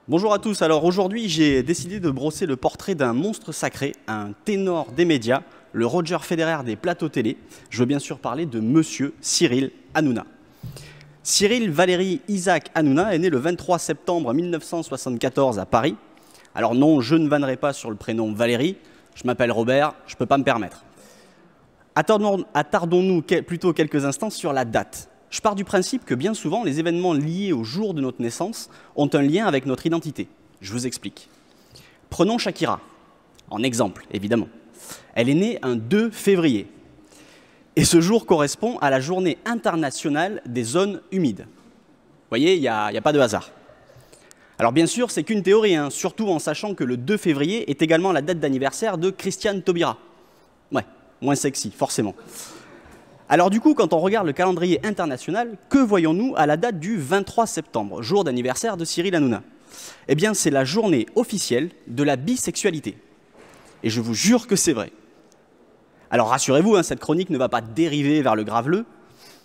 Bonjour à tous, alors aujourd'hui j'ai décidé de brosser le portrait d'un monstre sacré, un ténor des médias, le Roger Federer des plateaux télé. Je veux bien sûr parler de Monsieur Cyril Hanouna. Cyril Valéry Isaac Hanouna est né le 23 septembre 1974 à Paris. Alors non, je ne vannerai pas sur le prénom Valéry, je m'appelle Robert, je ne peux pas me permettre. Attardons-nous plutôt quelques instants sur la date. Je pars du principe que bien souvent, les événements liés au jour de notre naissance ont un lien avec notre identité. Je vous explique. Prenons Shakira, en exemple, évidemment. Elle est née un 2 février. Et ce jour correspond à la journée internationale des zones humides. Vous voyez, il n'y a pas de hasard. Alors bien sûr, c'est qu'une théorie, hein, surtout en sachant que le 2 février est également la date d'anniversaire de Christiane Taubira. Ouais, moins sexy, forcément. Alors du coup, quand on regarde le calendrier international, que voyons-nous à la date du 23 septembre, jour d'anniversaire de Cyril Hanouna? Eh bien, c'est la journée officielle de la bisexualité. Et je vous jure que c'est vrai. Alors rassurez-vous, hein, cette chronique ne va pas dériver vers le graveleux.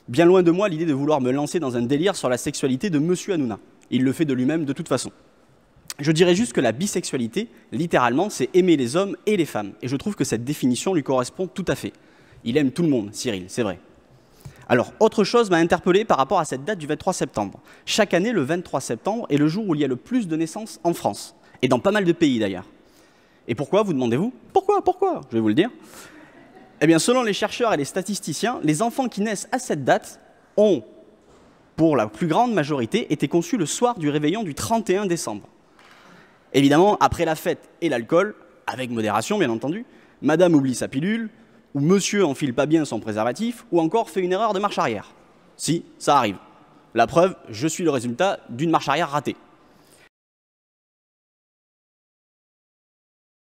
Bien loin de moi l'idée de vouloir me lancer dans un délire sur la sexualité de Monsieur Hanouna. Il le fait de lui-même de toute façon. Je dirais juste que la bisexualité, littéralement, c'est aimer les hommes et les femmes. Et je trouve que cette définition lui correspond tout à fait. Il aime tout le monde, Cyril, c'est vrai. Alors, autre chose m'a interpellé par rapport à cette date du 23 septembre. Chaque année, le 23 septembre est le jour où il y a le plus de naissances en France. Et dans pas mal de pays d'ailleurs. Et pourquoi, vous demandez-vous? Pourquoi? Je vais vous le dire. Eh bien, selon les chercheurs et les statisticiens, les enfants qui naissent à cette date ont, pour la plus grande majorité, été conçus le soir du réveillon du 31 décembre. Évidemment, après la fête et l'alcool, avec modération bien entendu, madame oublie sa pilule, ou monsieur enfile pas bien son préservatif, ou encore fait une erreur de marche arrière. Si, ça arrive. La preuve, je suis le résultat d'une marche arrière ratée.